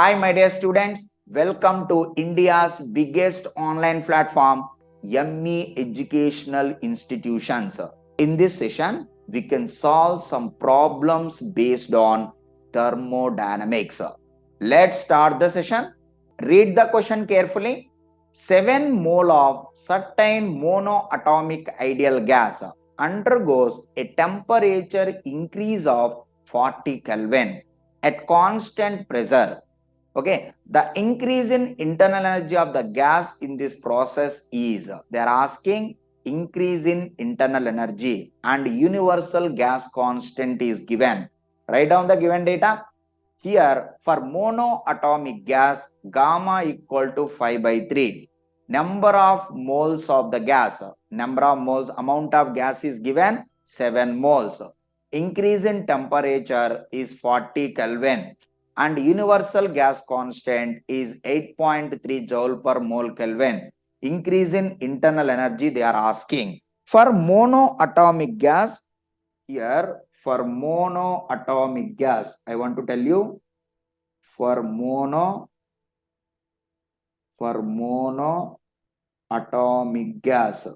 Hi, my dear students. Welcome to India's biggest online platform, Yummy Educational Institutions. In this session, we can solve some problems based on thermodynamics. Let's start the session. Read the question carefully. 7 mole of certain monoatomic ideal gas undergoes a temperature increase of 40 Kelvin at constant pressure. Okay, the increase in internal energy of the gas in this process is, they are asking increase in internal energy and universal gas constant is given. Write down the given data. Here for monoatomic gas, gamma equal to 5/3. Number of moles of the gas, number of moles, amount of gas is given 7 moles. Increase in temperature is 40 Kelvin and universal gas constant is 8.3 joule per mole Kelvin. Increase in internal energy they are asking. For monoatomic gas, here for monoatomic gas, I want to tell you, for monoatomic gas,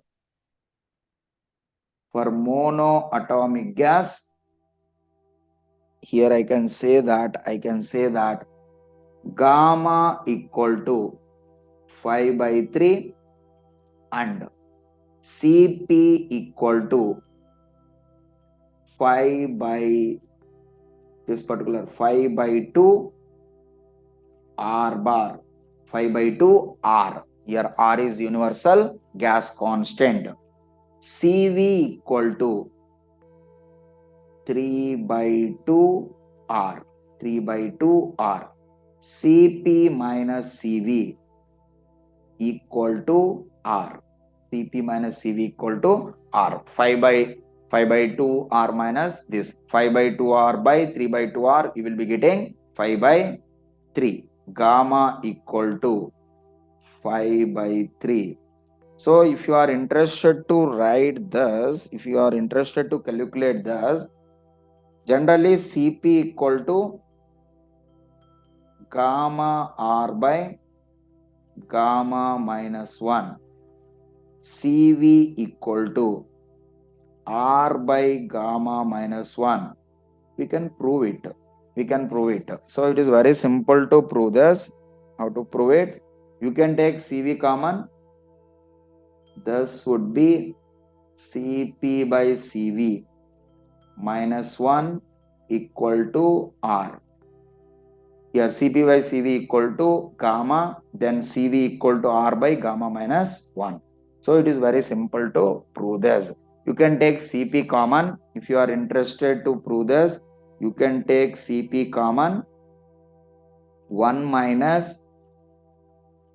here I can say that gamma equal to 5/3 and Cp equal to 5/2 R bar, 5/2 R. Here R is universal gas constant. Cv equal to 3/2 R, 3/2 R. Cp minus Cv equal to R. Cp minus Cv equal to R. 5/2 R minus this 5/2 R by 3/2 R, you will be getting 5/3. Gamma equal to 5/3. So if you are interested to write this, if you are interested to calculate this, generally Cp equal to gamma R by gamma minus 1. Cv equal to R by gamma minus 1. We can prove it. So it is very simple to prove this. How to prove it? You can take Cv common. This would be Cp by Cv minus 1 equal to R. Here Cp by Cv equal to gamma, then Cv equal to R by gamma minus 1. So it is very simple to prove this. You can take Cp common. If you are interested to prove this, you can take Cp common. 1 minus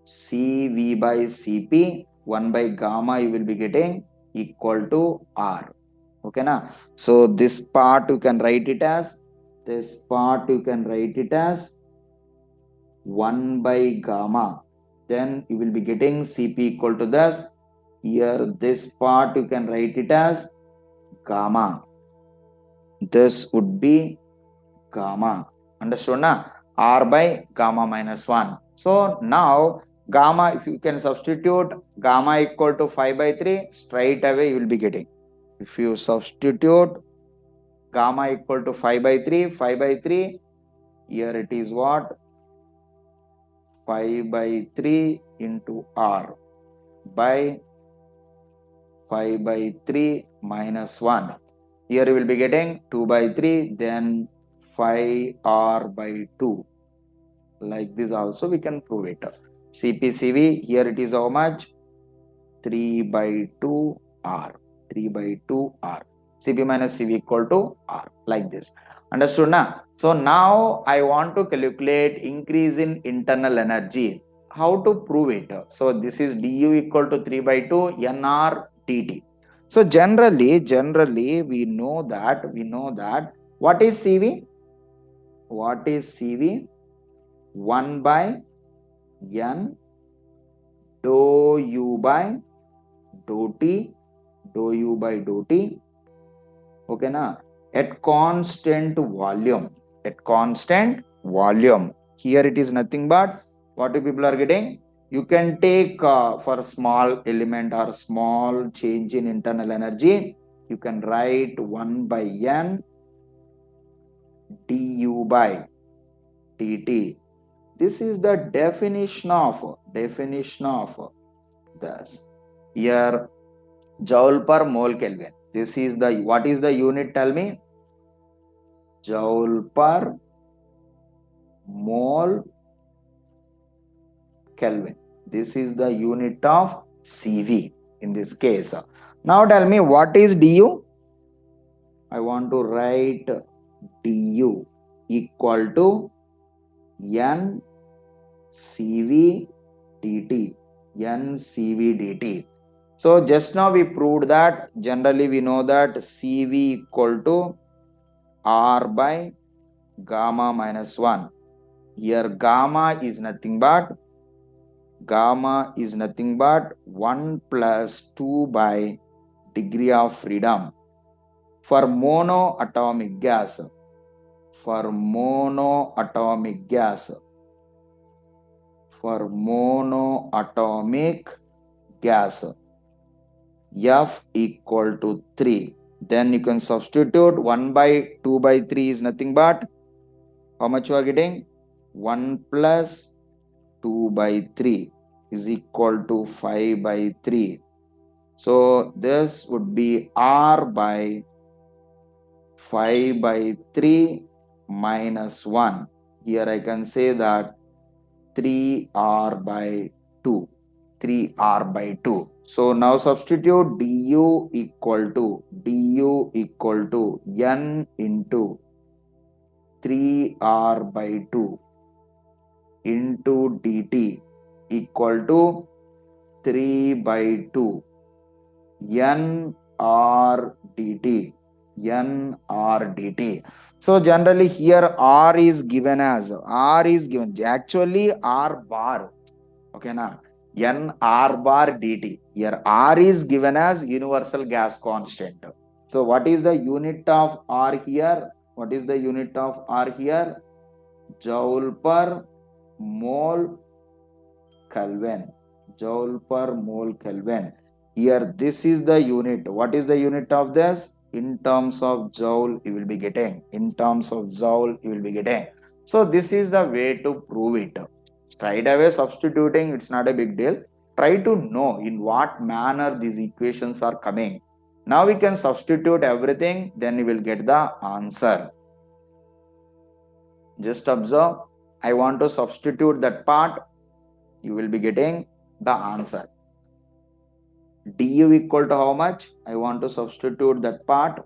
Cv by Cp, 1 by gamma you will be getting equal to R. Okay na? So this part you can write it as 1 by gamma. Then you will be getting Cp equal to this. Here this part you can write it as gamma. This would be gamma. Understood na? R by gamma minus 1. So now gamma, if you can substitute gamma equal to 5/3, straight away you will be getting. If you substitute gamma equal to 5/3, here it is what? 5/3 into R by 5/3 minus 1. Here you will be getting 2/3, then 5R by 2. Like this also we can prove it. CPCV, here it is how much? 3/2 R. 3/2 R. Cp minus Cv equal to R. Like this. Understood now? So now I want to calculate increase in internal energy. How to prove it? So this is du equal to 3/2 nr dt. So generally we know that what is Cv? 1 by n dou u by dou t, okay na, at constant volume. Here it is nothing but what you people are getting. You can take for small element or small change in internal energy, you can write 1 by n du by dt. This is the definition of this. Here joule per mole Kelvin. This is the, what is the unit, tell me? Joule per mole Kelvin. This is the unit of CV in this case. Now tell me what is du? I want to write du equal to n CV dt. N CV dt. So just now we proved that generally we know that CV equal to R by gamma minus 1. Here gamma is nothing but 1 plus 2 by degree of freedom. For monoatomic gas, F equal to 3. Then you can substitute 1 by 2 by 3 is nothing but, how much you are getting? 1 plus 2 by 3 is equal to 5 by 3. So this would be R by 5 by 3 minus 1. Here I can say that 3R by 2. 3R by 2. So now substitute du equal to n into 3R by 2 into dt equal to 3 by 2 n r dt. So generally here R is given actually R bar. Okay na? N R bar dt. Here R is given as universal gas constant. So what is the unit of R here? Joule per mole Kelvin. Here this is the unit. What is the unit of this? In terms of joule you will be getting. So this is the way to prove it. Straight away substituting, it's not a big deal. Try to know in what manner these equations are coming. Now we can substitute everything, then you will get the answer. Just observe. I want to substitute that part. You will be getting the answer. du equal to how much? I want to substitute that part.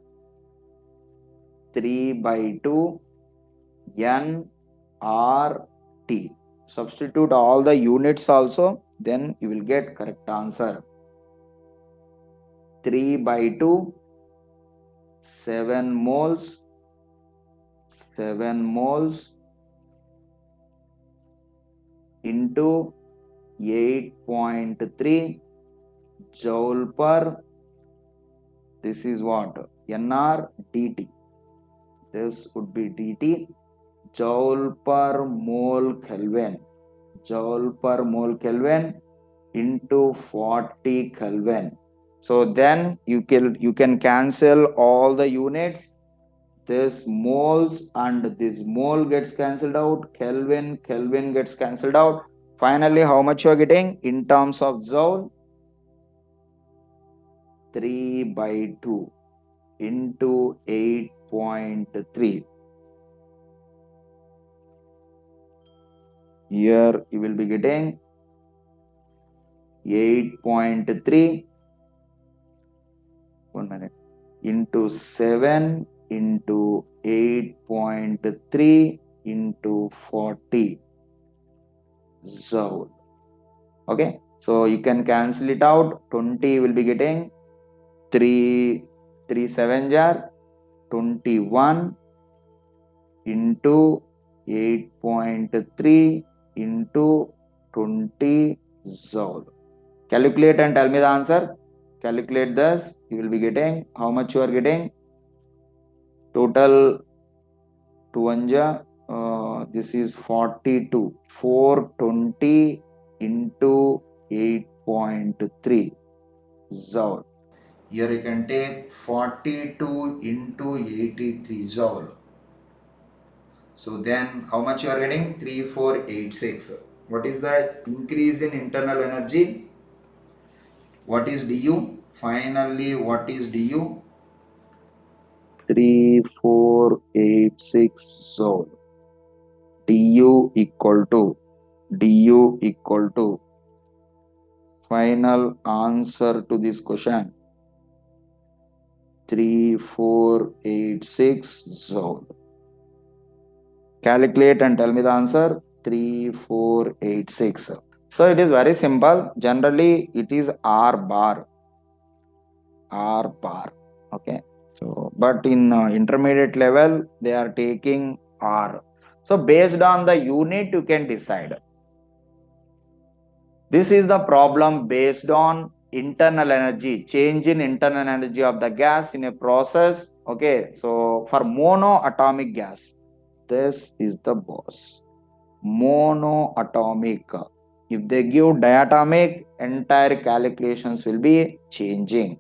3 by 2 n r t. Substitute all the units also, then you will get correct answer. 3 by 2, 7 moles into 8.3 joule per, this is what? nr dt. This would be dt. Joule per mole Kelvin into 40 Kelvin. So then you can cancel all the units. This moles and this mole gets cancelled out. Kelvin gets cancelled out. Finally, how much you are getting in terms of joule? 3 by 2 into 8.3. Here you will be getting 8.3 1 minute into 7 into 8.3 into 40 joule. Okay, so you can cancel it out. 20 will be getting 3 7 jar 21 into 8.3 into 20 joule. Calculate and tell me the answer. Calculate this. You will be getting how much you are getting. Total 2 anja this is 42. 420 into 8.3 joule. Here you can take 42 into 83 joule. So then how much you are getting? 3486. What is the increase in internal energy? What is du? Finally, what is du? 3486 joule. du equal to final answer to this question 3486 joule. Calculate and tell me the answer. 3486. So it is very simple. Generally it is R bar. Okay. So but in intermediate level they are taking R. So based on the unit you can decide. This is the problem based on internal energy, change in internal energy of the gas in a process. Okay, so for monoatomic gas, this is the boss. Monoatomic. If they give diatomic, entire calculations will be changing.